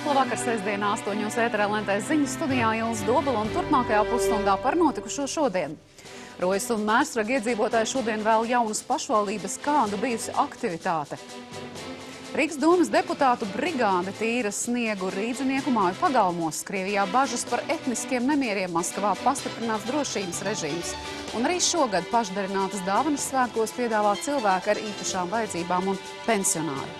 Labvakar, sestdienā 8. ēterā lentēs ziņas studijā Ilza Dobela un turpmākajā pusstundā par notikušo šodien. Rojas un Mērsraga iedzīvotāji šodien vēl jaunas pašvaldības, kāda bijusi aktivitāte. Rīgas domas deputātu brigāde tīra sniegu Rīdzinieku māju pagalmos. Krievijā bažas par etniskiem nemieriem, Maskavā pastiprināts drošības režīms. Un arī šogad pašdarinātas dāvanas svētkos piedāvā cilvēki ar īpašām vajadzībām un pensionāri.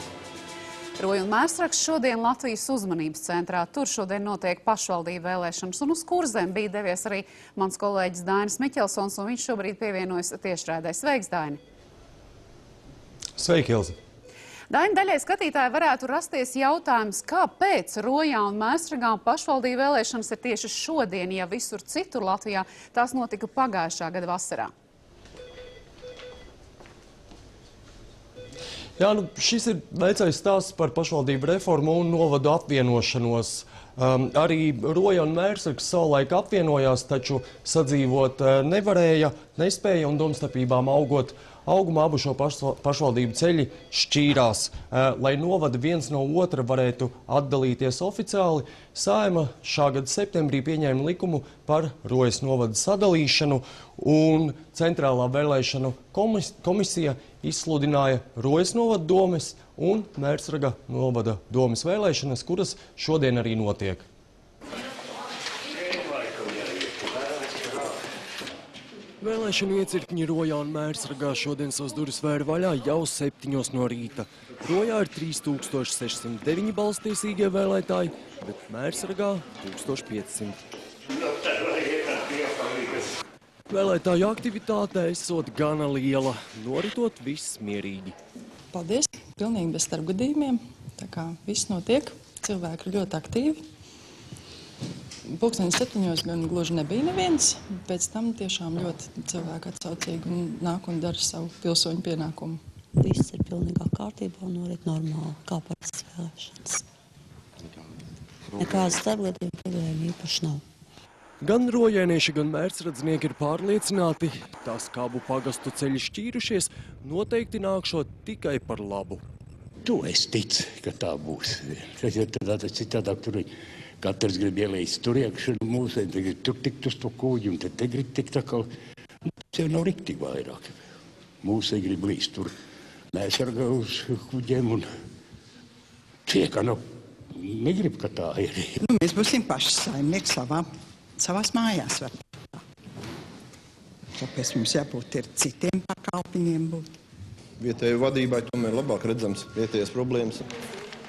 Roja un Mērsrags šodien Latvijas uzmanības centrā. Tur šodien notiek pašvaldību vēlēšanas, un uz Kurzem bija devies arī mans kolēģis Dainis Miķelsons, un viņš šobrīd pievienojas tiešraidē. Sveiks, Daini! Sveiki, Ilza! Daini, daļai skatītāji varētu rasties jautājums, kāpēc Rojā un Mērsragā pašvaldību vēlēšanas ir tieši šodien, ja visur citur Latvijā tās notika pagājušā gada vasarā? Jā, šis ir veicais stāsts par pašvaldību reformu un novadu apvienošanos. Arī Roja un Mērsrags savulaik apvienojās, taču sadzīvot nevarēja, nespēja un domstarpībām augumā abu šo pašvaldību ceļi šķīrās. Lai novadi viens no otra varētu atdalīties oficiāli, Saeima šā gada septembrī pieņēma likumu par Rojas novada sadalīšanu, un Centrālā vēlēšanu komisija izsludināja Rojas novada domes un Mērsraga novada domes vēlēšanas, kuras šodien arī notiek. Vēlēšanu iecirkņi Rojā un Mērsragā šodien savas durvis vēra vaļā jau 7 no rīta. Rojā ir 3609 balsstiesīgie vēlētāji, bet Mērsragā 1500. Vēlētāju aktivitāte esot gana liela, noritot viss mierīgi. Paldies! Pilnīgi bez starpgadījumiem. Tā kā viss notiek, cilvēki ir ļoti aktīvi. 7:00 gan gluži nebija neviens, pēc tam tiešām ļoti cilvēki atsaucīgi un nāk un dara savu pilsoņu pienākumu. Viss ir pilnīgā kārtībā un norit normāli, kā parastas vēlēšanas. Nekādas starpgadījuma problēma īpaši nav. Gan rojēnieši, gan mērsradznieki ir pārliecināti, tās kā abu pagastu ceļi šķīrušies, noteikti nākšot tikai par labu. To es ticu, ka tā būs. Tas ir tādā citādāk tur katrs grib ielīst tur iekšā, mūsēji te grib tur tikt uz to kuģi, un te grib tikt atkal. Tas jau nav riktīgi vairāk. Mūsēji grib līst tur Mērsragā uz kuģiem, un tie, ka negrib, ka tā ir. Mēs būsim paši saimnieki savās mājās. Tāpēc mums jābūt ir citiem pakalpiņiem būt. Vietēju vadībai tomēr labāk redzams vietējas problēmas.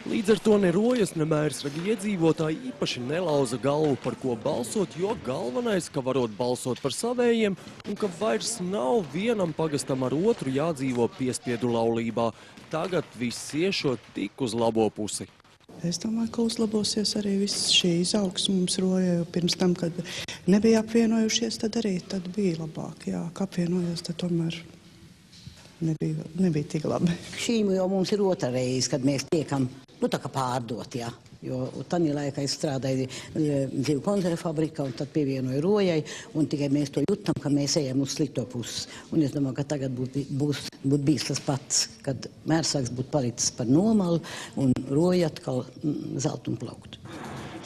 Līdz ar to ne Rojas, ne Mērsraga iedzīvotāji īpaši nelauza galvu, par ko balsot, jo galvenais, ka varot balsot par savējiem un ka vairs nav vienam pagastam ar otru jādzīvo piespiedu laulībā. Tagad viss iešot tik uz labo pusi. Es domāju, ka uzlabosies arī viss šī izaugsme mums Rojā, jo pirms tam, kad nebija apvienojušies, tad bija labāk. Jā, ka apvienojos, tad tomēr nebija tik labi. Šī jau mums ir otra reize, kad mēs tiekam, tā kā pārdot, jā. Jo tādā laikā es strādāju zivu konservu fabrikā un tad pievienoju Rojai, un tikai mēs to jutam, ka mēs ejam uz slikto pusi. Un es domāju, ka tagad būtu bijis tas pats, kad Mērsrags būtu palicis par nomalu un Roja atkal zeltu un plauktu.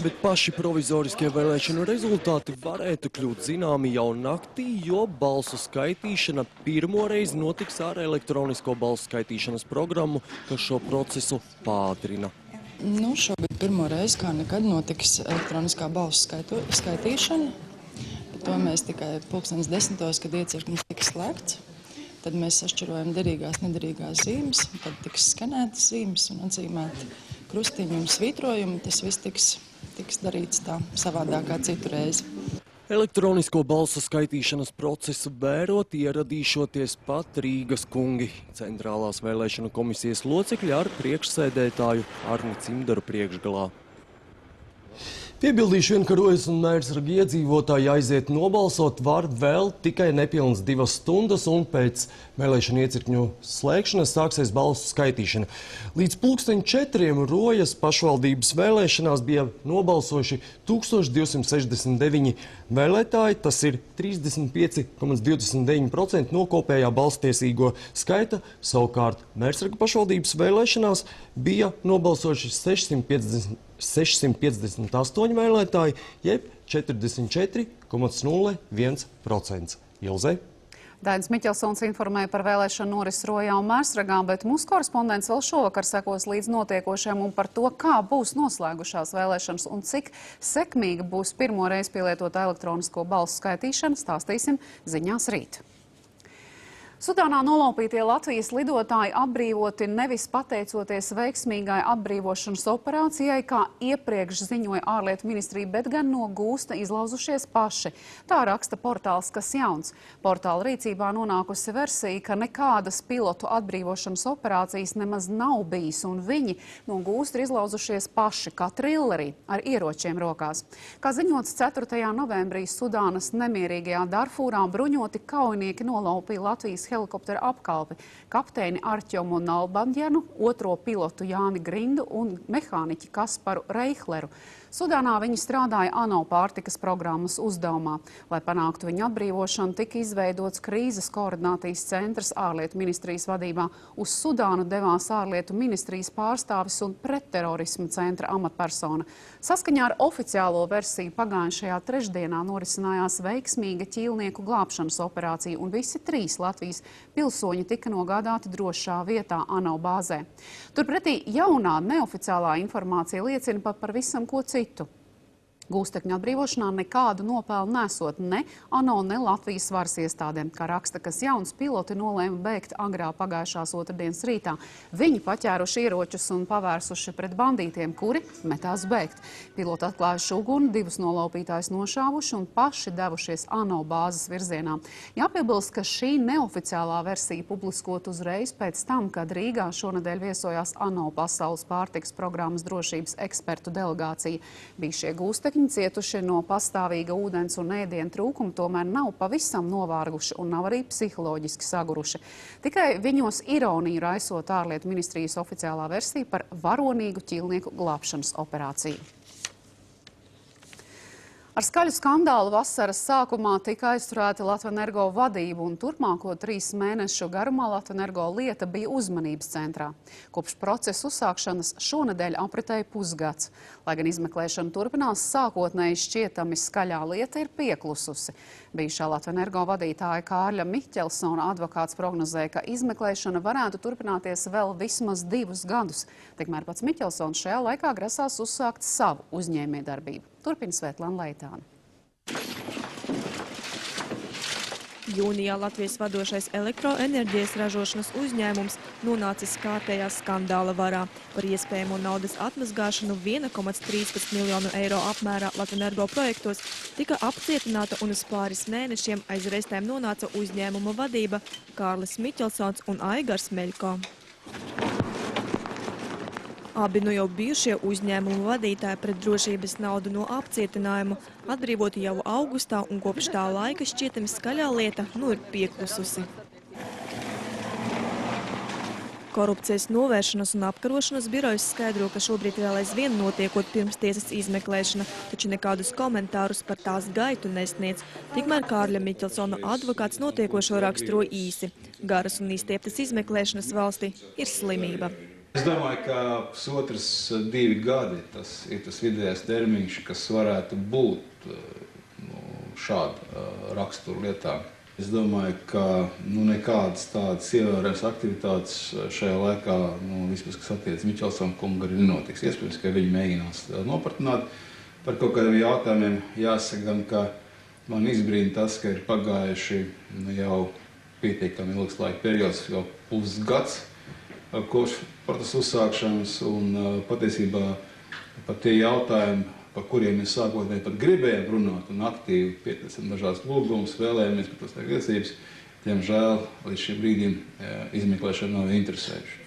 Bet paši provizoriskie vēlēšanu rezultāti varētu kļūt zināmi jau naktī, jo balsu skaitīšana pirmoreiz notiks ar elektronisko balsu skaitīšanas programmu, kas šo procesu pātrina. Šogad pirmo reizi kā nekad notiks elektroniskā balsu skaitīšana. To mēs tikai 10:00, kad iecirknis tiks slēgts. Tad mēs sašķirojam derīgās, nederīgās zīmes, tad tiks skanētas zīmes un atzīmēti krustiņi un svītrojumi. Tas viss tiks darīts tā savādāk kā citu reizi. Elektronisko balsu skaitīšanas procesu vērot ieradīšoties pat Rīgas kungi, Centrālās vēlēšanu komisijas locekļi ar priekšsēdētāju Arni Cimdaru priekšgalā. Piebildīšu vien, ka Rojas un Mērsraga iedzīvotāji aiziet nobalsot var vēl tikai nepilnas 2 stundas, un pēc vēlēšanu iecirkņu slēgšanas sāksies balsu skaitīšana. Līdz 4:00 Rojas pašvaldības vēlēšanās bija nobalsojuši 1269 vēlētāji, tas ir 35,29% no kopējā balstiesīgo skaita. Savukārt Mērsraga pašvaldības vēlēšanās bija nobalsojuši 658 vēlētāji, jeb 44,01%. Ilze? Dainis Miķelsons informēja par vēlēšanu norisi Rojā un Mērsragā, bet mūsu korespondents vēl šovakar sekos līdz notiekošiem un par to, kā būs noslēgušās vēlēšanas un cik sekmīga būs pirmo reizi pielietota elektronisko balsu skaitīšana, stāstīsim ziņās rīt. Sudānā nolaupītie Latvijas lidotāji atbrīvoti nevis pateicoties veiksmīgai atbrīvošanas operācijai, kā iepriekš ziņoja ārlietu ministrija, bet gan no gūsta izlauzušies paši. Tā raksta portāls Kas jauns. Portāla rīcībā nonākusi versija, ka nekādas pilotu atbrīvošanas operācijas nemaz nav bijis, un viņi no gūsta ir izlauzušies paši, kā trilleri ar ieročiem rokās. Kā ziņots 4. novembrī Sudānas nemierīgajā Darfūrā bruņoti kaujinieki nolaupīja Latvijas helikoptera apkalpi, kapteini Arķomu Nalbandjanu, otro pilotu Jāni Grindu un mehāniķi Kasparu Reihleru. Sudānā viņi strādāja ANO pārtikas programmas uzdevumā. Lai panāktu viņu atbrīvošanu, tika izveidots krīzes koordinācijas centrs ārlietu ministrijas vadībā. Uz Sudānu devās ārlietu ministrijas pārstāvis un pretterorisma centra amatpersona. Saskaņā ar oficiālo versiju pagājušajā trešdienā norisinājās veiksmīga ķīlnieku glābšanas operācija, un visi 3 Latvijas pilsoņi tika nogādāti drošā vietā ANO bāzē. Turpretī jaunā neoficiālā informācija liecina par pavisam ko citu. Gūstekņu atbrīvošanā nekādu nopelnu nesot ne ANO, ne Latvijas varas iestādēm. Kā raksta Kas jauns, piloti nolēma bēgt agrā pagājušās otrdienas rītā. Viņi paķēruši ieročus un pavērsuši pret bandītiem, kuri metās bēgt. Piloti atklājuši uguni, 2 nolaupītājus nošāvuši un paši devušies ANO bāzes virzienā. Jāpiebilst, ka šī neoficiālā versija publiskot uzreiz pēc tam, kad Rīgā šonedēļ viesojās ANO pasaules pārtikas programmas drošības ekspertu delegācija. Bija šie gūstekņi cietuši no pastāvīga ūdens un ēdienu trūkuma, tomēr nav pavisam novārguši un nav arī psiholoģiski saguruši. Tikai viņos ironiju raisot ārlietu ministrijas oficiālā versija par varonīgu ķīlnieku glābšanas operāciju. Ar skaļu skandālu vasaras sākumā tika aizturēta Latvenergo vadība, un turpmāko 3 mēnešu garumā Latvenergo lieta bija uzmanības centrā. Kopš procesa uzsākšanas šonedēļ apritēja pusgads. Lai gan izmeklēšana turpinās, sākotnēji šķietami skaļā lieta ir pieklususi. Bijušā Latvenergo vadītāja Kārļa Miķelsona advokāts prognozēja, ka izmeklēšana varētu turpināties vēl vismaz 2 gadus. Tikmēr pats Miķelsons šajā laikā grasās uzsākt savu uzņēmējdarbību. Turpina Svetlana Leitāne. Jūnijā Latvijas vadošais elektroenerģijas ražošanas uzņēmums nonācis kārtējā skandāla varā. Par iespējamo naudas atmazgāšanu 1,13 miljonu eiro apmērā Latvenergo projektos tika apcietināta un uz pāris mēnešiem aiz restēm nonāca uzņēmuma vadība Kārlis Miķelsons un Aigars Meļko. Abi nu jau bijušie uzņēmumu vadītāji pret drošības naudu no apcietinājumu atbrīvoti jau augustā, un kopš tā laika šķietami skaļā lieta nu ir pieklususi. Korupcijas novēršanas un apkarošanas birojas skaidro, ka šobrīd vēl aizvien notiekot pirmstiesas izmeklēšana, taču nekādus komentārus par tās gaitu nesniedz. Tikmēr Kārļa Miķelsona advokāts notiekošo raksturo īsi. Garas un izstieptas izmeklēšanas valstī ir slimība. Es domāju, ka pusotras 2 gadi tas ir tas vidējais termiņš, kas varētu būt šāda rakstura lietā. Es domāju, ka nekādas tādas ievērojamas aktivitātes šajā laikā, vismaz, kas attiecas Miķelsona kungu, arī nenotiks. Iespējams, ka viņi mēģinās nopratināt par kaut kādiem jautājumiem. Jāsaka gan, ka man izbrīna tas, ka ir pagājuši jau pietiekami ilgs laika periods, jau pusgads, kopš procesa uzsākšanas, un patiesībā par tie jautājumi, par kuriem mēs sākotnēji pat gribējām runāt un aktīvi pieteicām dažādas lūgumus, vēlējamies par tos tiesības, diemžēl līdz šim brīdim izmeklēšana nav interesējuši.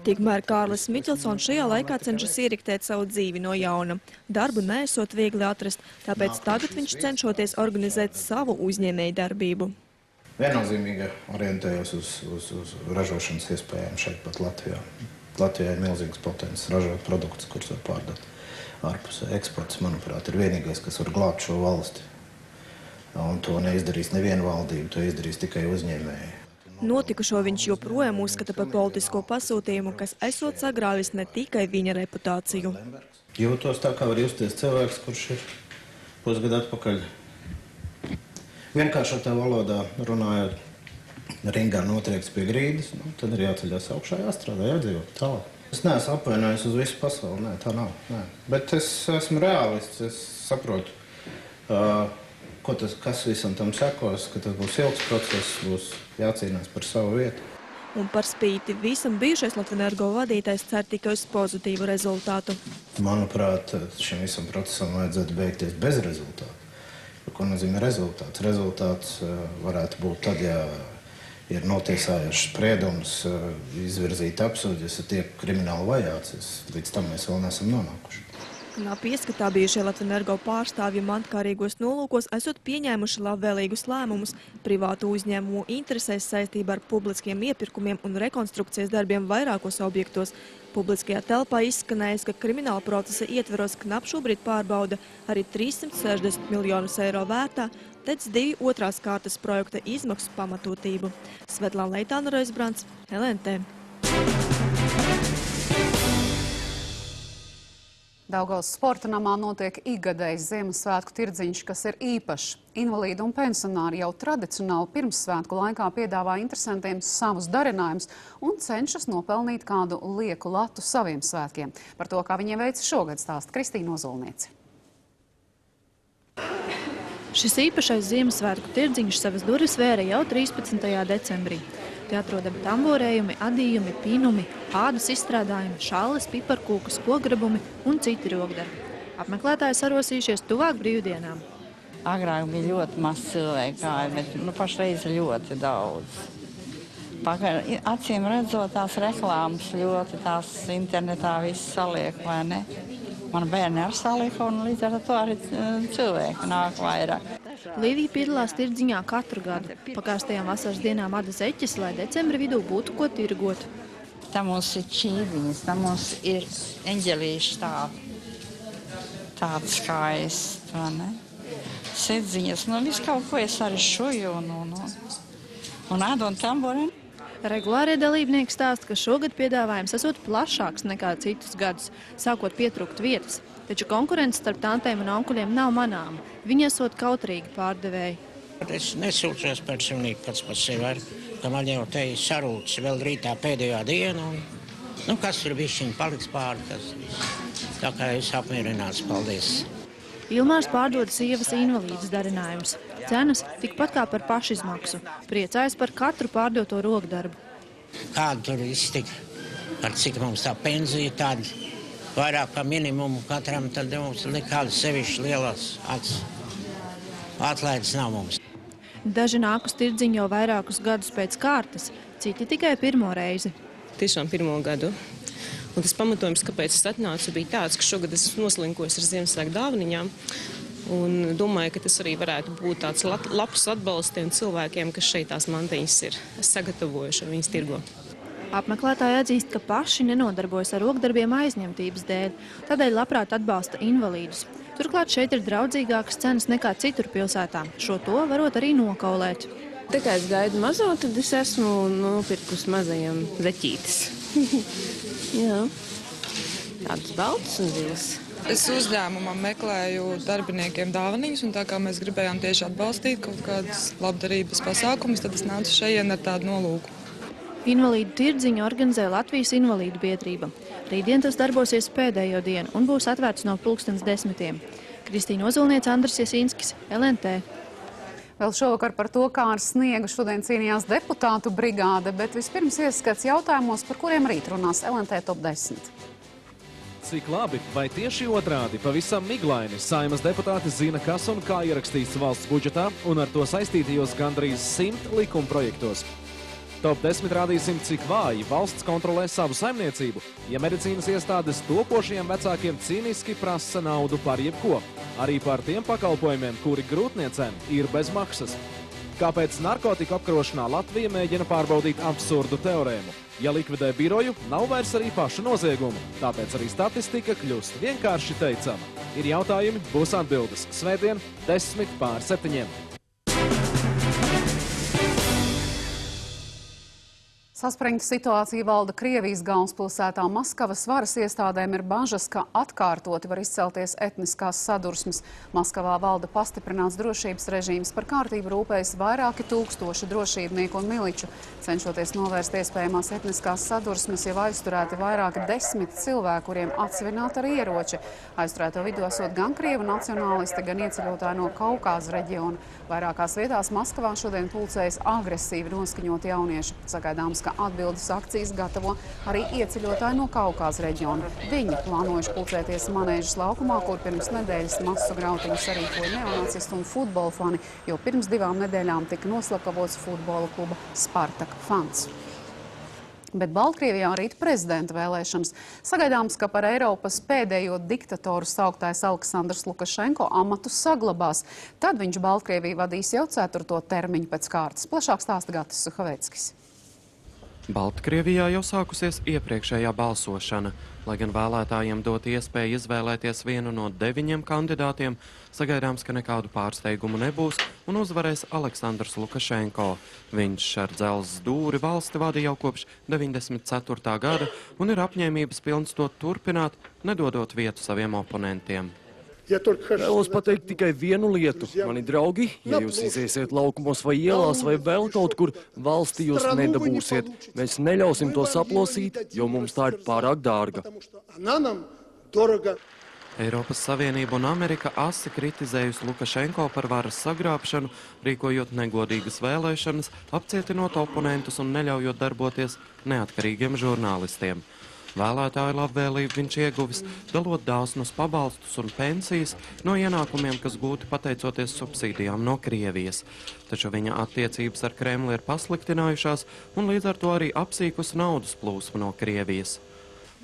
Tikmēr Kārlis Miķelsons šajā laikā cenšas ieriktēt savu dzīvi no jauna. Darbu neesot viegli atrast, tāpēc tagad viņš cenšoties organizēt savu uzņēmēju darbību. Viennozīmīgi orientējos uz ražošanas iespējām šeit pat Latvijā. Latvijā ir milzīgs potenciāls ražot produktus, kurus var pārdot ārpusē. Eksports, manuprāt, ir vienīgais, kas var glābt šo valsti. Un to neizdarīs neviena valdība, to izdarīs tikai uzņēmēji. Notikušo viņš joprojām uzskata par politisko pasūtījumu, kas esot sagrāvis ne tikai viņa reputāciju. Jūtos tā, kā var justies cilvēks, kurš ir pusgadu atpakaļ. Vienkāršotā valodā runājot, ringā notriekts pie grīdas, tad ir jāceļās augšā, jāstrādā, jādzīvot tālāk. Es neesmu apvainojis uz visu pasauli, nē, tā nav. Nē. Bet es esmu reālists, es saprotu, kas visam tam sekos, ka tas būs ilgs process, būs jācīnās par savu vietu. Un par spīti visam bijušais Latvenergo vadītājs cer tikai uz pozitīvu rezultātu. Manuprāt, šim visam procesam vajadzētu beigties bez rezultātu. Ko nozīmē rezultāts? Rezultāts varētu būt tad, ja ir notiesājuši spriedums, izvirzīt apsūdzību, ja tiek krimināli vajāts. Līdz tam mēs vēl neesam nonākuši. Knapi ieskatā bijušie Latvenergo pārstāvji mantkārīgos nolūkos esot pieņēmuši labvēlīgus lēmumus privātu uzņēmumu interesēs saistībā ar publiskiem iepirkumiem un rekonstrukcijas darbiem vairākos objektos. Publiskajā telpā izskanējis, ka krimināla procesa ietveros Knap šobrīd pārbauda arī 360 miljonus eiro vērtā TEC 2 otrās kārtas projekta izmaksu pamatotību. Svetlāna Leitāna, Roisbrants, LNT. Daugavas sporta namā notiek ikgadējs Ziemassvētku tirdziņš, kas ir īpašs. Invalīdi un pensionāri jau tradicionāli pirmssvētku laikā piedāvā interesantiem savus darinājumus un cenšas nopelnīt kādu lieku latu saviem svētkiem. Par to, kā viņiem veica šogad, stāsta Kristīna Ozolniece. Šis īpašais Ziemassvētku tirdziņš savas durvis vēra jau 13. decembrī. Te atrodami tamborējumi, adījumi, pīnumi, ādas izstrādājumi, šalles, piparkūkas, kogrebumi un citi rokdarbi. Apmeklētāji sarosījušies tuvāk brīvdienām. Agrāk bija ļoti maz cilvēku, bet pašreiz ļoti daudz. Acīm redzot, tās reklāmas ļoti, tās internetā viss saliek, vai ne? Man bērni ar saliek, un līdz ar to arī cilvēki nāk vairāk. Līvija piedalās tirdziņā katru gadu. Pakārstajām vasaras dienām ada zeķes, lai decembra vidū būtu ko tirgot. Tā mums ir čīviņas, tā mums ir eņģelīši tāds skaists, vai ne? Sedziņas, viss kaut ko es arī šuju un ādu un tamborini. Regulārie dalībnieki stāsta, ka šogad piedāvājums esot plašāks nekā citus gadus, sākot pietrūkt vietas. Taču konkurence starp tantēm un onkuļiem nav manāma. Viņi esot kautrīgi pārdevēji. Es nesūcos personīgi pats par sevi, ka man jau te ir sarūcis vēl rītā pēdējā diena. Kas tur bišķiņ paliks pāri, tas viss. Tā kā es apmierināts, paldies. Ilmārs pārdod sievas invalīdas darinājumus. Cenas tikpat kā par pašizmaksu. Priecājas par katru pārdoto rokdarbu. Kādu tur iztika, par cik mums tā pensija tāda vairāk par minimumu katram, tad mums nekādas sevišķi lielas atlaides nav mums. Daži nāk uz tirdziņu jau vairākus gadus pēc kārtas, citi tikai pirmo reizi. Tiešām pirmo gadu. Un tas pamatojums, kāpēc es atnācu, bija tāds, ka šogad es noslinkojos ar Ziemassvētku dāvaniņām. Un domāju, ka tas arī varētu būt tāds labs atbalsts tiem cilvēkiem, kas šeit tās mantiņas ir sagatavojuši un viņas tirgo. Apmeklētāji atzīst, ka paši nenodarbojas ar rokdarbiem aizņemtības dēļ, tādēļ labprāt atbalsta invalīdus. Turklāt šeit ir draudzīgākas cenas nekā citur pilsētā. Šo to varot arī nokaulēt. Tā kā es gaidu mazo, tad es esmu nopirkus mazajam zeķītis. Jā, tādas baltas un zilas. Es uzņēmumam meklēju darbiniekiem dāvaniņus, un tā kā mēs gribējām tieši atbalstīt kaut kādas labdarības pasākumus, tad es nācu šeit ar tādu nolūku. Invalīdu tirdziņu organizē Latvijas invalīdu biedrība. Rītdien tas darbosies pēdējo dienu un būs atvērts no 10:00. Kristīna Ozolniece, Andris Jasinskis, LNT. Vēl šovakar par to, kā ar sniegu šodien cīnījās deputātu brigāde, bet vispirms ieskats jautājumos, par kuriem rīt runās LNT Top 10. Cik labi, vai tieši otrādi, pavisam miglaini Saeimas deputāti zina, kas un kā ierakstīts valsts budžetā un ar to saistītajos gandrīz 100 likuma projektos. Top 10 rādīsim, cik vāji valsts kontrolē savu saimniecību, ja medicīnas iestādes topošajiem vecākiem cīniski prasa naudu par jebko. Arī par tiem pakalpojumiem, kuri grūtniecēm ir bez maksas. Kāpēc narkotiku apkarošanā Latvija mēģina pārbaudīt absurdu teorēmu? Ja likvidē biroju, nav vairs arī paša noziegumu, tāpēc arī statistika kļūst vienkārši teicama. Ir jautājumi, būs atbildes. Svētdien 6:10. Saspringta situācija valda Krievijas galvaspilsētā. Maskavas varas iestādēm ir bažas, ka atkārtoti var izcelties etniskās sadursmes. Maskavā valda pastiprināts drošības režīms, par kārtību rūpējas vairāki tūkstoši drošībnieku un miliču. Cenšoties novērst iespējamās etniskās sadursmes, jau aizturēti vairāki 10 cilvēki, kuriem atsvināti ar ieroči. Aizturēto vidū esot gan krievu nacionālisti, gan ieceļotāji no Kaukāza reģiona. Vairākās vietās Maskavā šodien pulcējas agresīvi noskaņoti jaunieši. Sagaidāms, ka atbildes akcijas gatavo arī ieceļotāji no Kaukāza reģiona. Viņi plānojuši pulcēties Manēžas laukumā, kur pirms nedēļas masu grautiņus sarīkoja neonacistu un futbola fani, jo pirms 2 nedēļām tika noslapkavots futbola kluba Spartak fans. Bet Baltkrievijā rīt prezidenta vēlēšanas. Sagaidāms, ka par Eiropas pēdējo diktatoru sauktais Aleksandrs Lukašenko amatu saglabās. Tad viņš Baltkrieviju vadīs jau 4. termiņu pēc kārtas. Plašāk stāsta Gatis Suhaveckis. Baltkrievijā jau sākusies iepriekšējā balsošana. Lai gan vēlētājiem dot iespēju izvēlēties vienu no 9 kandidātiem, sagaidāms, ka nekādu pārsteigumu nebūs un uzvarēs Aleksandrs Lukašenko. Viņš ar dzelzs dūri valsti vada jau kopš 94. gada un ir apņēmības pilns to turpināt, nedodot vietu saviem oponentiem. Vēlos pateikt tikai vienu lietu. Mani draugi, ja jūs iziesiet laukumos vai ielās vai vēl kaut kur, valsti jūs nedabūsiet. Mēs neļausim to saplosīt, jo mums tā ir pārāk dārga. Eiropas Savienība un Amerika asi kritizējusi Lukašenko par varas sagrābšanu, rīkojot negodīgas vēlēšanas, apcietinot oponentus un neļaujot darboties neatkarīgiem žurnālistiem. Vēlētāju labvēlību viņš ieguvis, dalot dāsnus pabalstus un pensijas no ienākumiem, kas gūti pateicoties subsīdijām no Krievijas. Taču viņa attiecības ar Kremli ir pasliktinājušās un līdz ar to arī apsīkusi naudas plūsma no Krievijas.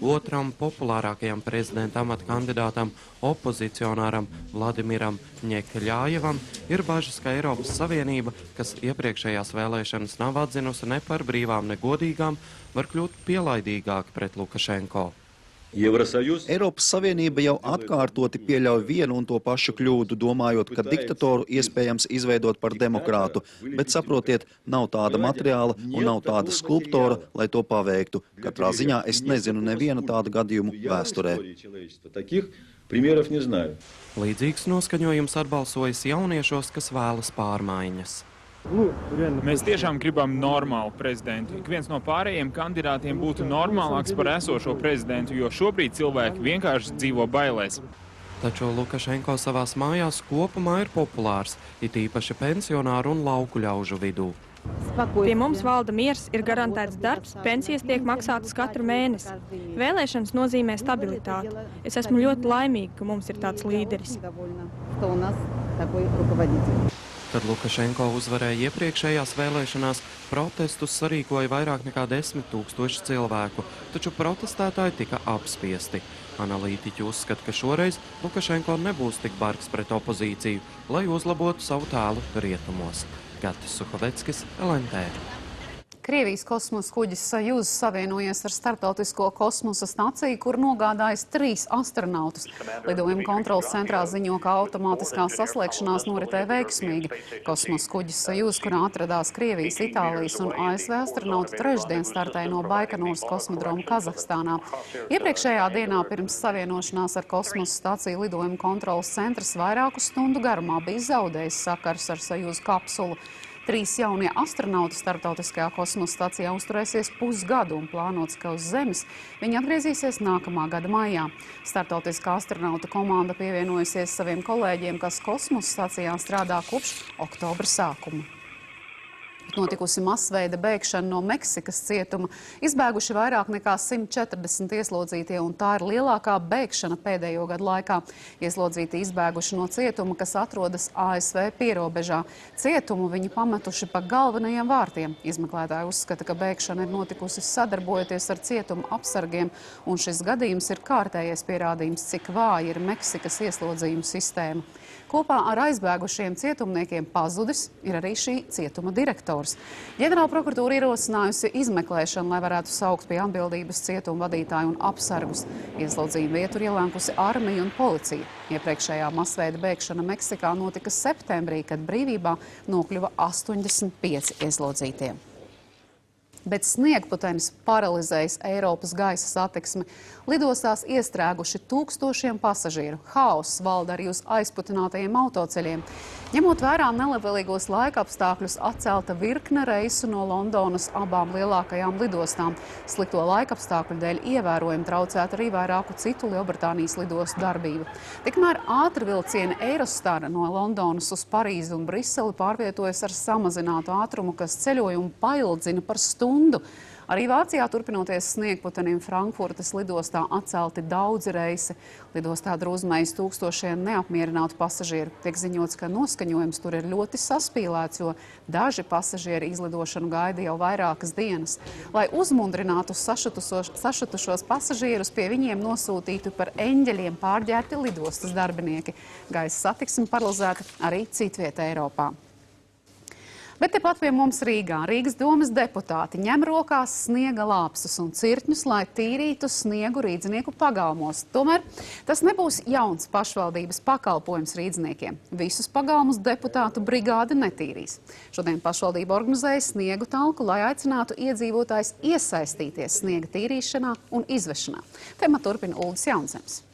Otram populārākajam prezidenta amata kandidātam, opozicionāram Vladimiram Ņekaļājevam, ir bažas, ka Eiropas Savienība, kas iepriekšējās vēlēšanas nav atzinusi ne par brīvām, ne godīgām, var kļūt pielaidīgāki pret Lukašenko. Eiropas Savienība jau atkārtoti pieļauj vienu un to pašu kļūdu, domājot, ka diktatoru iespējams izveidot par demokrātu, bet saprotiet, nav tāda materiāla un nav tāda skulptora, lai to paveiktu. Katrā ziņā es nezinu nevienu tādu gadījumu vēsturē. Līdzīgs noskaņojums atbalsojas jauniešos, kas vēlas pārmaiņas. Mēs tiešām gribam normālu prezidentu. Ik viens no pārējiem kandidātiem būtu normālāks par esošo prezidentu, jo šobrīd cilvēki vienkārši dzīvo bailēs. Taču Lukašenko savās mājās kopumā ir populārs, it īpaši pensionāru un lauku ļaužu vidū. Pie mums valda miers, ir garantēts darbs, pensijas tiek maksātas katru mēnesi. Vēlēšanas nozīmē stabilitāti. Es esmu ļoti laimīga, ka mums ir tāds līderis. Kad Lukašenko uzvarēja iepriekšējās vēlēšanās, protestus sarīkoja vairāk nekā 10 000 cilvēku, taču protestētāji tika apspiesti. Analītiķi uzskata, ka šoreiz Lukašenko nebūs tik bargs pret opozīciju, lai uzlabotu savu tēlu rietumos. Gatis Suhaveckis, LNT. Krievijas kosmosa kuģis Sojuz savienojies ar starptautisko kosmosa staciju, kur nogādājas 3 astronautus. Lidojuma kontrolas centrā ziņo, ka automātiskā saslēgšanās noritēja veiksmīgi. Kosmosa kuģis Sojuz, kurā atradās Krievijas, Itālijas un ASV astronauti, trešdien startēja no Baikanoras kosmodroma Kazahstānā. Iepriekšējā dienā pirms savienošanās ar kosmosa staciju lidojuma kontrolas centrs vairāku stundu garumā bija zaudējis sakars ar Sojuz kapsulu. 3 jaunie astronauti starptautiskajā kosmosa stacijā uzturēsies pusgadu un plānots, ka uz Zemes viņi atgriezīsies nākamā gada maijā. Starptautiskā astronauta komanda pievienojusies saviem kolēģiem, kas kosmosa stacijā strādā kopš oktobra sākuma. Notikusi masveida bēgšana no Meksikas cietuma, izbēguši vairāk nekā 140 ieslodzītie, un tā ir lielākā bēgšana pēdējo gadu laikā. Ieslodzīti izbēguši no cietuma, kas atrodas ASV pierobežā. Cietumu viņi pametuši pa galvenajiem vārtiem. Izmeklētāji uzskata, ka bēgšana ir notikusi sadarbojoties ar cietuma apsargiem, un šis gadījums ir kārtējais pierādījums, cik vāja ir Meksikas ieslodzījuma sistēma. Kopā ar aizbēgušiem cietumniekiem pazudis ir arī šī cietuma direktors. Ģenerāla prokuratūra ierosinājusi izmeklēšanu, lai varētu saukt pie atbildības cietuma vadītāju un apsargus. Ieslodzījuma vietu ir ielēkusi armija un policija. Iepriekšējā masveida bēgšana Meksikā notika septembrī, kad brīvībā nokļuva 85 ieslodzītie. Bet sniegputenis paralizējis Eiropas gaisa satiksmi. Lidostās iestrēguši tūkstošiem pasažieru. Haoss valda arī uz aizputinātajiem autoceļiem. Ņemot vērā nelabvēlīgos laikapstākļus, atcelta virkne reisu no Londonas abām lielākajām lidostām. Slikto laikapstākļu dēļ ievērojami traucēta arī vairāku citu Lielbritānijas lidostu darbību. Tikmēr ātrvilcieni Eirostar no Londonas uz Parīzi un Briseli pārvietojas ar samazinātu ātrumu, kas ceļojumu paildzina par stundu. Arī Vācijā turpinoties sniegputenim Frankfurtas lidostā atcelti daudzi reisi. Lidostā drūzmējas tūkstošiem neapmierinātu pasažieru. Tiek ziņots, ka noskaņojums tur ir ļoti saspīlēts, jo daži pasažieri izlidošanu gaida jau vairākas dienas. Lai uzmundrinātu sašutušos pasažierus, pie viņiem nosūtītu par eņģeļiem pārģērbti lidostas darbinieki. Gaisa satiksme paralizēta arī citvieta Eiropā. Bet tepat pie mums Rīgā Rīgas domas deputāti ņem rokās sniega lāpstus un cirtņus, lai tīrītu sniegu Rīdzinieku pagalmos. Tomēr tas nebūs jauns pašvaldības pakalpojums rīdziniekiem. Visus pagalmus deputātu brigāde netīrīs. Šodien pašvaldība organizēja sniegu talku, lai aicinātu iedzīvotājs iesaistīties sniega tīrīšanā un izvešanā. Tematu turpina Uldis Jaunzems.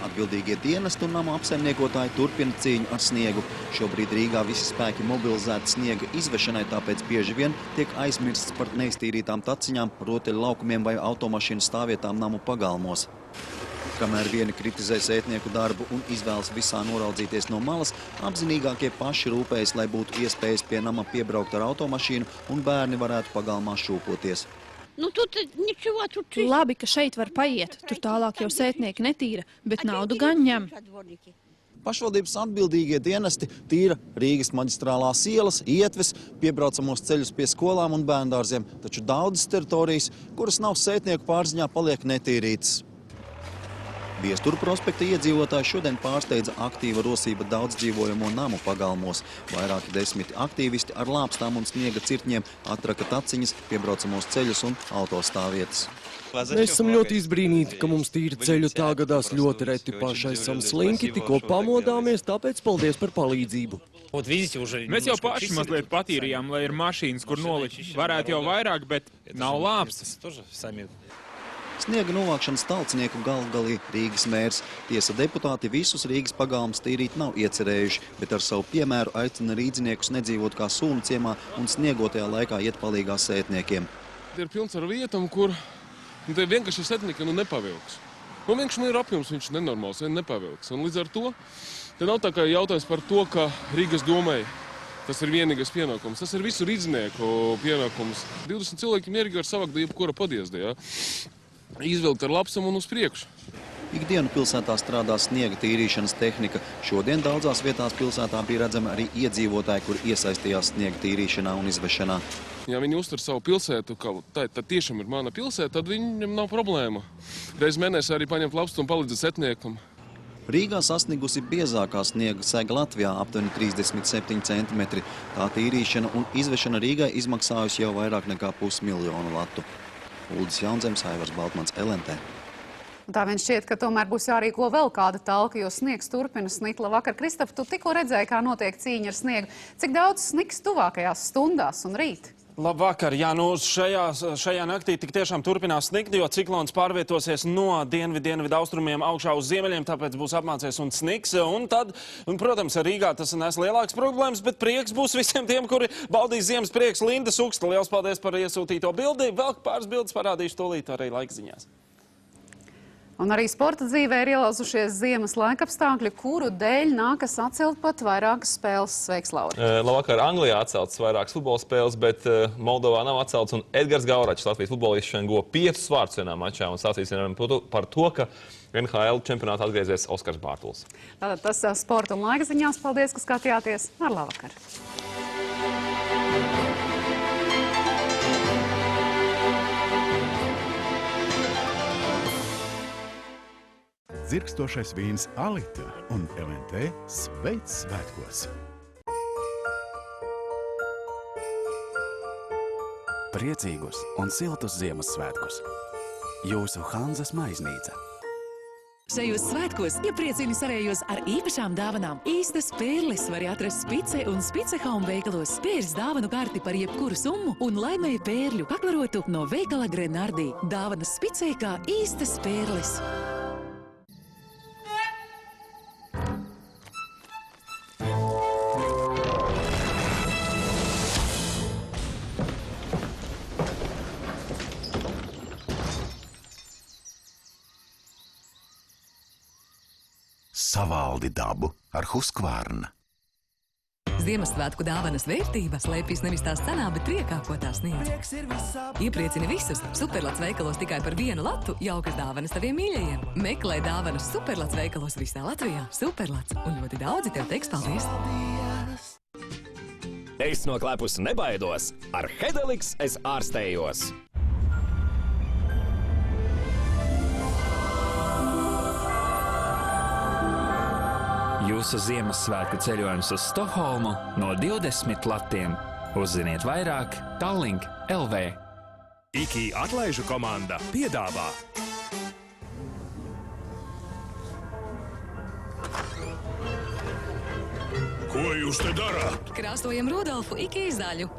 Atbildīgie dienesti un nama apsaimniekotāji turpina cīņu ar sniegu. Šobrīd Rīgā visi spēki mobilizēti sniega izvešanai, tāpēc bieži vien tiek aizmirsts par neiztīrītām taciņām, rotaļu laukumiem vai automašīnu stāvvietām namu pagalmos. Kamēr vieni kritizē sētnieku darbu un izvēlas visā noraudzīties no malas, apzinīgākie paši rūpējas, lai būtu iespējas pie nama piebraukt ar automašīnu un bērni varētu pagalmā šūpoties. Labi, ka šeit var paiet, tur tālāk jau sētnieki netīra, bet naudu gan ņem. Pašvaldības atbildīgie dienesti tīra Rīgas maģistrālās ielas, ietves, piebraucamos ceļus pie skolām un bērndārziem, taču daudzas teritorijas, kuras nav sētnieku pārziņā, paliek netīrītas. Viesturu prospekta iedzīvotāji šodien pārsteidza aktīva rosība daudz dzīvojamo namu pagalmos. Vairāki desmiti aktīvisti ar lāpstām un sniega cirtņiem atraka taciņas, piebraucamos ceļus un autostāvvietas. Mēs esam ļoti izbrīnīti, ka mums tīri ceļu tā gadās ļoti reti, paši esam slinki, tikko pamodāmies, tāpēc paldies par palīdzību. Mēs jau paši mazliet patīrījām, lai ir mašīnas, kur nolikt. Varētu jau vairāk, bet nav lāpstas. Sniega novākšanas talcinieku galvgalī Rīgas mērs. Tiesa deputāti visus Rīgas pagalmus tīrīt nav iecerējuši, bet ar savu piemēru aicina rīdziniekus nedzīvot kā sūnu ciemā un sniegotajā laikā iet palīgā sētniekiem. Ir pilns ar vietām, kur te vienkārši sētnieki nepavilks. Vienkārši ir apjoms, viņš nenormāls, nepavilks. Un līdz ar to te nav tā kā jautājums par to, ka Rīgas domai tas ir vienīgais pienākums. Tas ir visu rīdzinieku pienākums. 20 cilvēki mierīgi var savākt jebkura podiezdē, ja? Izvilkt ar lapsam un uz priekšu. Ikdienu pilsētā strādā sniega tīrīšanas tehnika. Šodien daudzās vietās pilsētā bija redzami arī iedzīvotāji, kur iesaistījās sniega tīrīšanā un izvešanā. Ja viņi uztver savu pilsētu, ka tā tiešām ir mana pilsēta, tad viņam nav problēma. Reiz mēnesī arī paņemt lapstu un palīdzēt setniekam. Rīgā sasniegusi biezākā sniega sega Latvijā aptuveni 37 centimetri. Tā tīrīšana un izvešana Rīgai izmaksājusi jau vairāk nekā 500 000 latu. Uldis Jaunzems, Aivars Baltmans, LNT. Tā vien šķiet, ka tomēr būs jārīko vēl kāda talka, jo sniegs turpina snigt. Labvakar, Kristap, tu tikko redzēji, kā notiek cīņa ar sniegu. Cik daudz snigs tuvākajās stundās un rīt? Labvakar, jā, šajā naktī tik tiešām turpinās snikt, jo ciklons pārvietosies no dienvidu austrumiem augšā uz ziemeļiem, tāpēc būs apmācies un sniks. Un tad, protams, Rīgā tas nes lielāks problēmas, bet prieks būs visiem tiem, kuri baudīs ziemas prieks. Linda Suksta, liels paldies par iesūtīto bildi. Vēl pāris bildes parādīšu tūlīt arī laikziņās. Un arī sporta dzīvē ir ielauzušies ziemas laikapstākļi, kuru dēļ nākas atcelt pat vairākas spēles. Sveiks, Laura! Labvakar, Anglijā atceltas vairākas futbola spēles, bet Moldovā nav atceltas, un Edgars Gauračs, Latvijas futbolists, šodien guva 5 vārdus vienā mačā, un sacīsim par to, ka NHL čempionātā atgriezies Oskars Bārtuls. Tātad tas sporta un laika ziņās. Paldies, ka skatījāties. Ar labvakar! Dzirkstošais vīns Alita un LNT sveic svētkos. Priecīgus un siltus Ziemassvētkus. Jūsu Hanzas maiznīca. Šajos svētkos iepriecini sarējos ar īpašām dāvanām. Īstas pērles var atrast Spice un Spice Home veikalos. Pērs dāvanu karti par jebkuru summu un laimēja pērļu kaklarotu no veikala Grenardī. Dāvanas Spicē kā īstas pērles. Savaldi dabu ar Husqvarna. Ziemassvētku dāvanas vērtība slēpjas nevis tās cenā, bet priekā, ko tā sniedz. Iepriecini visus! Superlats veikalos tikai par 1 latu jaukas dāvanas taviem mīļajiem. Meklē dāvanas Superlats veikalos visā Latvijā. Superlats, un ļoti daudzi tev teiks paldies! Es no klepus nebaidos. Ar Hedelix es ārstējos. Jūsu Ziemassvētku ceļojums uz Stokholmu no 20 latiem. Uzziniet vairāk Tallink LV. IKI atlaižu komanda piedāvā. Ko jūs te darāt? Krāstojam Rudolfu IKI zaļu.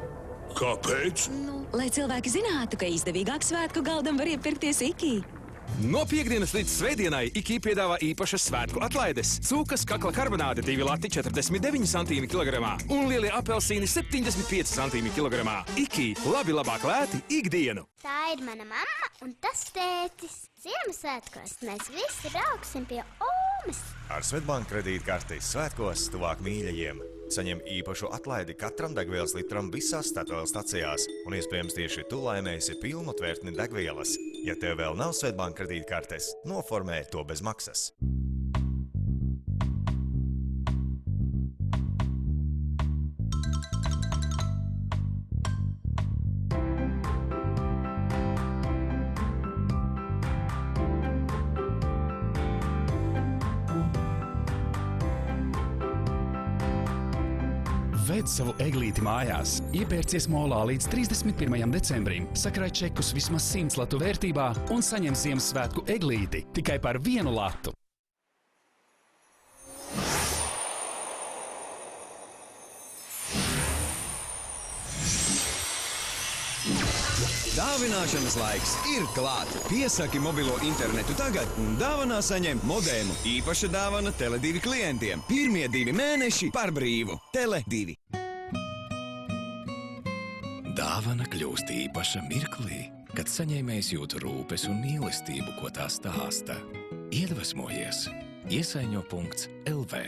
Kāpēc? Lai cilvēki zinātu, ka izdevīgāk svētku galdam var iepirkties IKI. No piekdienas līdz svētdienai IKI piedāvā īpašas svētku atlaides. Cūkas kakla karbonāde 2 lati 49 centīmi kilogramā un lielie apelsīni 75 centīmi kilogramā. IKI labi labāk lēti ikdienu. Tā ir mana mamma un tas tētis. Ziemassvētkos mēs visi brauksim pie Omas. Ar Svetbank kredītkartes svētkos tuvāk mīļajiem. Saņem īpašu atlaidi katram degvielas litram visās Statoil stacijās, un iespējams tieši tu laimēsi pilnu tvertni degvielas. Ja tev vēl nav Svetbank kredītkartes, noformē to bez maksas. Ved savu eglīti mājās. Iepērcies molā līdz 31. decembrim. Sakrāj čekus vismaz 100 latu vērtībā un saņem Ziemassvētku eglīti tikai par 1 latu. Dāvināšanas laiks ir klāt. Piesaki mobilo internetu tagad un dāvanā saņem modēmu. Īpaša dāvana Tele2 klientiem. Pirmie 2 mēneši par brīvu. Tele2. Dāvana kļūst īpaša mirklī, kad saņēmējs jūt rūpes un mīlestību, ko tā stāsta. Iedvesmojies. Iesaiņo.lv.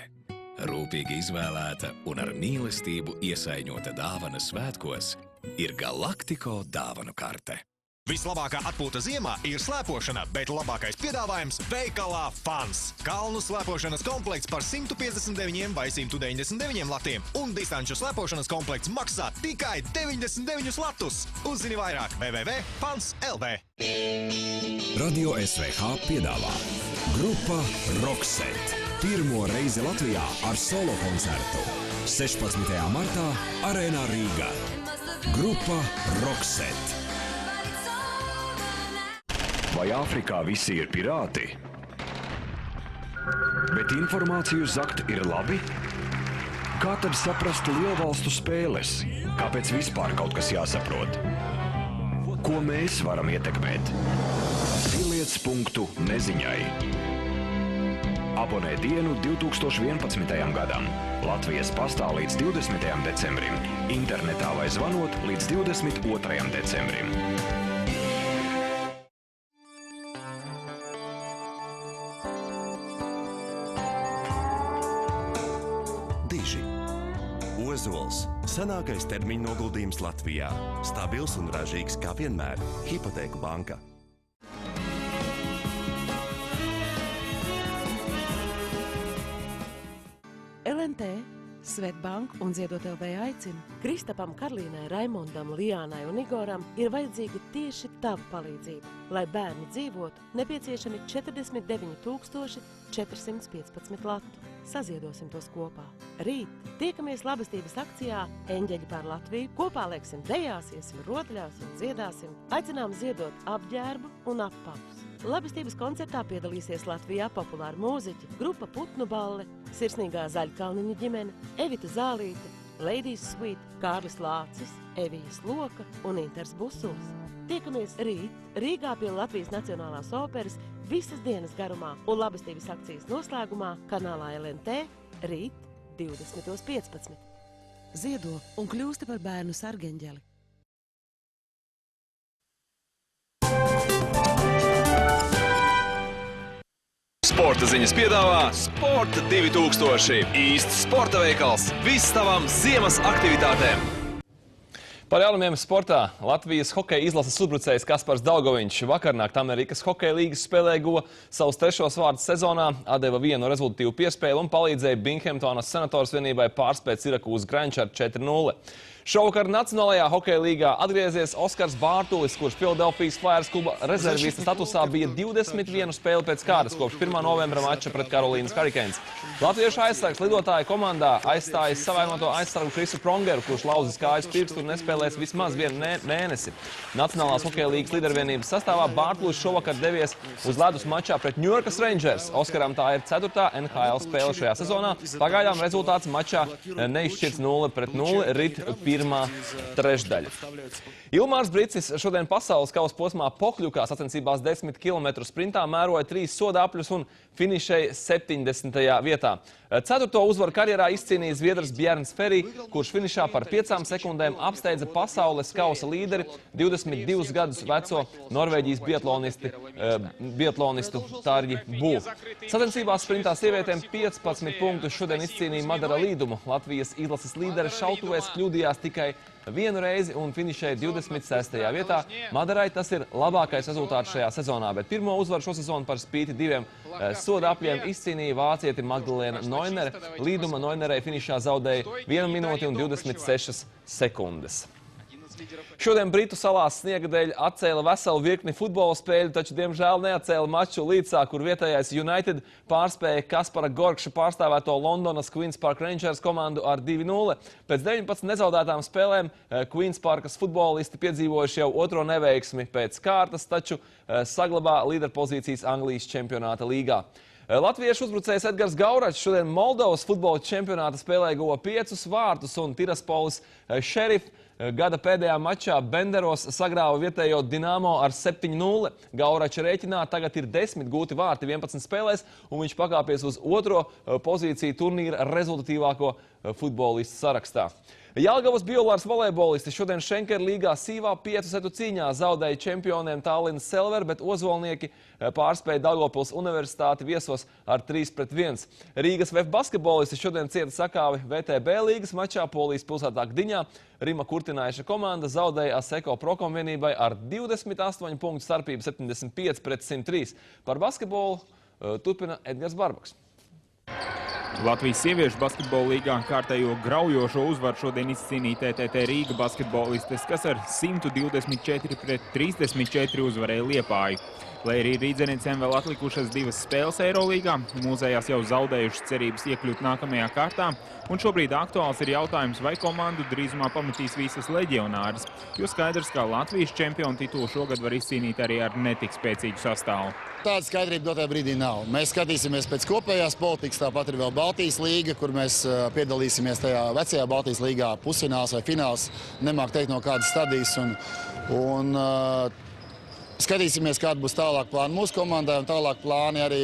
Rūpīgi izvēlēta un ar mīlestību iesaiņota dāvana svētkos ir Galactico dāvanu karte. Vislabākā atpūta ziemā ir slēpošana, bet labākais piedāvājums veikalā Fans. Kalnu slēpošanas komplekts par 159 vai 199 latiem un distanču slēpošanas komplekts maksā tikai 99 latus. Uzzini vairāk www.fans.lv. Radio SVH piedāvā grupa Rockset. Pirmo reizi Latvijā ar solo koncertu. 16. martā Arēnā Rīgā. Grupa Rockset. Vai Āfrikā visi ir pirāti? Bet informāciju zakt ir labi? Kā tad saprast lielvalstu spēles? Kāpēc vispār kaut kas jāsaprot? Ko mēs varam ietekmēt? Piliec punktu neziņai. Abonē dienu 2011. gadam. Latvijas pastā līdz 20. decembrim. Internetā vai zvanot līdz 22. decembrim. Ozols – senākais termiņu noguldījums Latvijā. Stabils un ražīgs kā vienmēr. Hipotēku banka. LNT, Svetbank un Ziedot LV aicina. Kristapam, Karlīnai, Raimondam, Lijānai un Igoram ir vajadzīga tieši tava palīdzība. Lai bērni dzīvotu, nepieciešami 49 415 latu. Saziedosim tos kopā. Rīt tiekamies labestības akcijā Eņģeļi par Latviju. Kopā lieksim dejās, iesim rotaļās un dziedāsim. Aicinām ziedot apģērbu un apavus. Labestības koncertā piedalīsies Latvijā populāri mūziķi, grupa Putnu balle, Sirsnīgā Zaļkalniņu ģimene, Evita Zālīte, Ladies Suite, Kārlis Lācis, Evijas Loka un Inters Busuls. Tiekamies rīt Rīgā pie Latvijas Nacionālās operas visas dienas garumā un labestības akcijas noslēgumā kanālā LNT rīt 20:15. Ziedo un kļūsti par bērnu sargeņģeli. Sporta ziņas piedāvā Sporta 2000. Īsts sporta veikals. Viss tavam ziemas aktivitātēm. Par jaunumiem sportā Latvijas hokeja izlases uzbrucējs Kaspars Daugoviņš vakarnakt Amerikas hokeja līgas spēlē guva savus 3. vārdus sezonā, atdeva vienu rezultatīvu piespēli un palīdzēja Binghamtonas Senators vienībai pārspēt Sirakūzas Graiņš ar 4-0. Šovakar Nacionālajā hokeja līgā atgriezies Oskars Bārtulis, kurš Philadelphijas Flyers kluba rezervista statusā bija 21 spēli pēc kārtas kopš 1. novembra mača pret Karolīnas Hurricanes. Latviešu aizsargs lidotāja komandā aizstājas savainoto aizsargu Krisu Prongeru, kurš lauzis kājas pirkstu un nespēlēs vismaz vienu mēnesi. Nacionālās hokeja līgas līdervienības sastāvā Bārtulis šovakar devies uz ledus mačā pret New York Rangers. Oskaram tā ir 4. NHL spēle šajā sezonā. Pagaidām rezultāts mačā neizšķirts 0-0, rit pirmā trešdaļa. Ilmārs Bricis šodien pasaules kausa posmā Pokļukā sacensībās 10 km sprintā mēroja 3 sodāpļus un finišēja 70. vietā. 4. uzvaru karjerā izcīnīja zviedrs Bjerns Ferī, kurš finišā par 5 sekundēm apsteidza pasaules kausa līderi 22 gadus veco Norvēģijas biatlonistu Tarji Bū. Sacensībās sprintā sievietēm 15 punktus šodien izcīnīja Madara Līdumu. Latvijas izlases līderi šautuvēs kļūdījās tikai vienu reizi un finišēja 26. vietā. Madarai tas ir labākais rezultāts šajā sezonā, bet pirmo uzvaru šo sezonu par spīti 2 sodāpļiem izcīnīja vācieti Magdalēna Noinere. Līduma Noinerei finišā zaudēja 1 minūti un 26 sekundes. Šodien Britu salās sniega dēļ atcēla veselu virkni futbola spēļu, taču, diemžēl, neatcēla maču Līdsā, kur vietējais United pārspēja Kaspara Gorkša pārstāvēto Londonas Queen's Park Rangers komandu ar 2-0. Pēc 19 nezaudētām spēlēm Queen's Parkas futbolisti piedzīvojuši jau otro neveiksmi pēc kārtas, taču saglabā līderpozīcijas Anglijas čempionāta līgā. Latviešu uzbrucējs Edgars Gauračs šodien Moldovas futbola čempionāta spēlē guva 5 vārtus un Tiraspolis Šerif gada pēdējā mačā Benderos sagrāva vietējo Dinamo ar 7-0. Gaurača rēķinā tagad ir 10 gūti vārti 11 spēlēs, un viņš pakāpies uz otro pozīciju turnīra rezultatīvāko futbolistu sarakstā. Jelgavas Biolārs volejbolisti šodien Šenker līgā sīvā 5 setu cīņā zaudēja čempioniem Tallinas Selver, bet ozolnieki pārspēja Daugavpils universitāti viesos ar 3-1. Rīgas VF basketbolisti šodien cieta sakāvi VTB līgas mačā Polijas pilsētā Gdiņā. Rima Kurtinaiša komanda zaudēja Aseko Prokom vienībai ar 28 punktu starpību 75-103. Par basketbolu turpina Edgars Barbaks. Latvijas sieviešu basketbola līgā kārtējo graujošo uzvaru šodien izcīnīja TTT Rīga basketbolistes, kas ar 124-34 uzvarēja Liepāju. Lai arī rīdzenīcēm vēl atlikušas 2 spēles Eirolīgā, mūsējās jau zaudējušas cerības iekļūt nākamajā kārtā, un šobrīd aktuāls ir jautājums, vai komandu drīzumā pamatīs visas leģionāras, jo skaidrs, ka Latvijas čempionu titulu šogad var izcīnīt arī ar netik spēcīgu sastāvu. Tāda skaidrība dotajā brīdī nav. Mēs skatīsimies pēc kopējās politikas, tāpat ir vēl Baltijas līga, kur mēs piedalīsimies tajā vecajā Baltijas līgā pusfināls vai fināls, nemāk teikt no kādas stadijas, un skatīsimies, kāda būs tālāk plāna mūsu komandai un tālāk plāni arī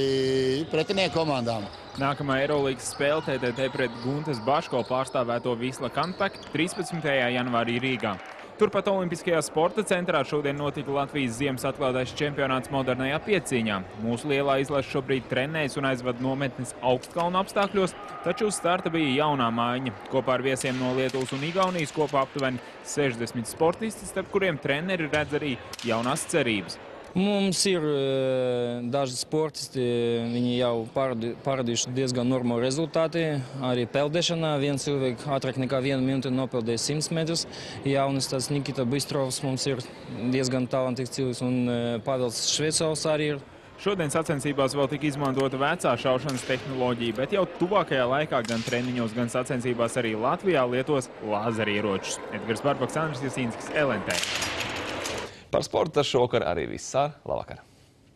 pretinieku komandām. Nākamā Eirolīgas spēle TTT pret Guntas Baško pārstāvēto Visla Kantakt 13. janvārī Rīgā. Turpat Olimpiskajā sporta centrā šodien notika Latvijas ziemas atklātais čempionāts modernajā piecīņā. Mūsu lielā izlase šobrīd trenējas un aizvada nometnes augstkalnu apstākļos, taču uz starta bija jaunā maiņa. Kopā ar viesiem no Lietuvas un Igaunijas kopā aptuveni 60 sportisti, starp kuriem treneri redz arī jaunās cerības. Mums ir daži sportisti, viņi jau parādījuši diezgan normālu rezultāti. Arī peldēšanā viens cilvēks ātrāk nekā 1 minūti nopeldēja 100 metrus. Jaunis tāds Nikita Bistrovs mums ir diezgan talantīgs cilvēks un Pavels Švecovs arī ir. Šodien sacensībās vēl tika izmantota vecā šaušanas tehnoloģija, bet jau tuvākajā laikā gan treniņos, gan sacensībās arī Latvijā lietos lāzerieročus. Edgars Barbaks, Andris Jasīnskis, LNT. Par sportu šovakar arī viss ar labvakar.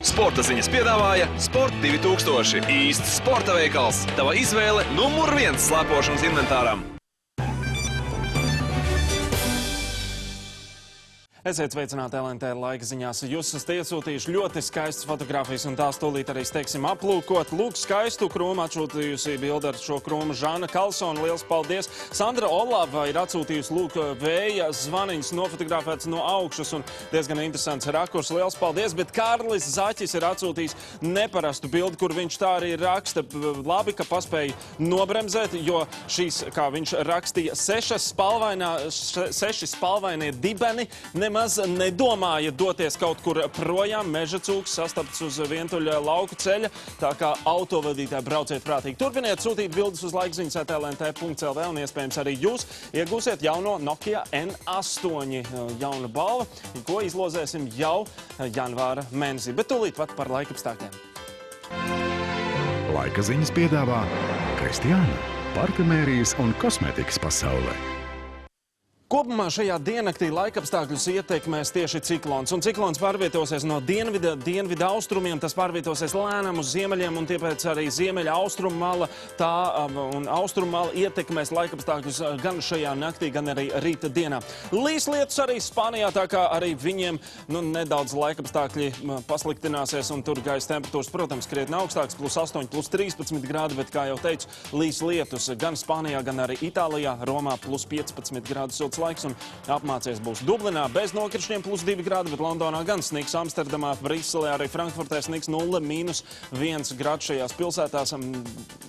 Sporta ziņas piedāvāja Sport 2000. Īsts sporta veikals. Tava izvēle numur 1 slēpošanas inventāram. Esiet sveicināti LNT laika ziņās. Jūs esat iesūtījuši ļoti skaistas fotogrāfijas un tās tūlīt arī steigsim aplūkot. Lūk, skaistu krūmu atsūtījusi bildi ar šo krūmu Žana Kalsona. Liels paldies! Sandra Olava ir atsūtījusi, lūk, vēja zvaniņas nofotografēts no augšas un diezgan interesants rakurs. Liels paldies! Bet Kārlis Zaķis ir atsūtījis neparastu bildi, kur viņš tā arī raksta. Labi, ka paspēja nobremzēt, jo šīs, kā viņš rakstīja, 6 spalvainie dibeni nemaz nedomāja doties kaut kur projām. Meža cūks sastapts uz vientuļa lauku ceļa, tā kā autovadītāji brauciet prātīgi. Turpiniet sūtīt bildes uz laikziņas@lnt.lv un iespējams arī jūs iegūsiet jauno Nokia N8 jauna balva, ko izlozēsim jau janvāra mēnesī. Bet tūlīt pat par laikapstākļiem. Laika ziņas piedāvā Kristiāna, parfumērijas un kosmētikas pasaulē. Kopumā šajā diennaktī laikapstākļus ietekmēs tieši ciklons. Un ciklons pārvietosies no dienvidu austrumiem, tas pārvietosies lēnām uz ziemeļiem, un tāpēc arī ziemeļa austrumu mala un austrumu mala ietekmēs laikapstākļus gan šajā naktī, gan arī rīta dienā. Līs lietus arī Spānijā, tā kā arī viņiem nedaudz laikapstākļi pasliktināsies, un tur gaisa temperatūras, protams, krietni augstāks, +8, +13 grādi, bet, kā jau teicu, līs lietus gan Spānijā, gan arī Itālijā, Romā +15 grādu silts laiks un apmācies būs Dublinā bez nokrišņiem +2 grādi, bet Londonā gan sniks, Amsterdamā, Briselē, arī Frankfurtē sniks 0, -1 grāds šajās pilsētās.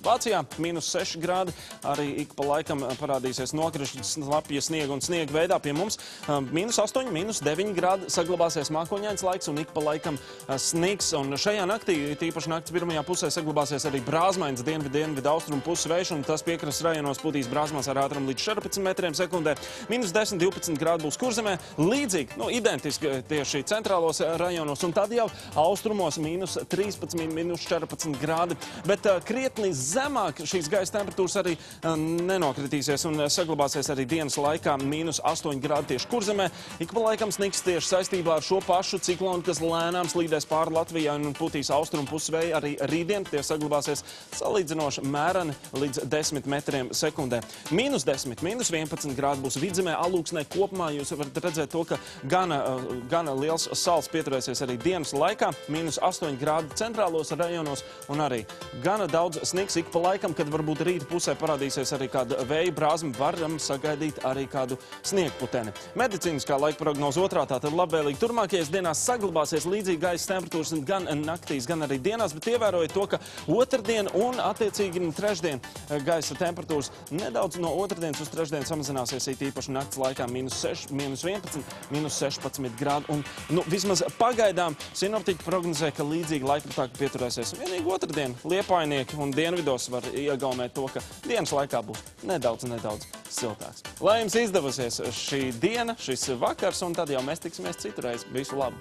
Vācijā -6 grādi, arī ik pa laikam parādīsies nokrišņi, slapja sniega un sniega veidā. Pie mums -8, -9 grādi saglabāsies mākoņains laiks un ik pa laikam sniks. Un šajā naktī, tīpaši nakts pirmajā pusē, saglabāsies arī brāzmains dienvidu austrumu puses vējš, un tas piekrastes rajonos pūtīs brāzmās ar ātrumu līdz 14 metriem sekundē. -10, -12 grādi būs Kurzemē, līdzīgi, identiski tieši centrālos rajonos, un tad jau austrumos -13, -14 grādi. Bet krietni zemāk šīs gaisa temperatūras arī nenokritīsies un saglabāsies arī dienas laikā -8 grādi tieši Kurzemē. Ik pa laikam sniks tieši saistībā ar šo pašu ciklonu, kas lēnām slīdēs pāri Latvijai un putīs austrumu pusvēju arī rītdien. Tie saglabāsies salīdzinoši mēreni līdz 10 metriem sekundē. -10, -11 grādi būs Vidzemē, Alūksnē kopumā. Jūs varat redzēt to, ka gana liels sals pieturēsies arī dienas laikā, -8 grādi centrālos rajonos un arī gana daudz sniks ik pa laikam, kad varbūt rīta pusē parādīsies arī kāda vēja brāzma, varam sagaidīt arī kādu sniegputeni. Medicīniskā laika prognoze otrā, tātad labvēlīgi turmākajās dienās saglabāsies līdzīgi gaisa temperatūras gan naktīs, gan arī dienās, bet ievērojiet to, ka otrdien un attiecīgi trešdien gaisa temperatūras nedaudz no otrdienas uz trešdien samazināsies, īpaši nakts laikā -6, -11, -16 grādi. Un, vismaz pagaidām sinoptiķi prognozē, ka līdzīgi laikapstākļi pieturēsies. Vienīgi otrdien Liepainieki un dienvidos var iegaumēt to, ka dienas laikā būs nedaudz siltāks. Lai jums izdevusies šī diena, šis vakars, un tad jau mēs tiksimies citurreiz. Visu labu!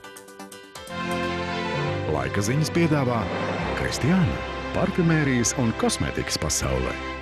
Laika ziņas piedāvā Kristiāna, parfumērijas un kosmētikas pasaulē.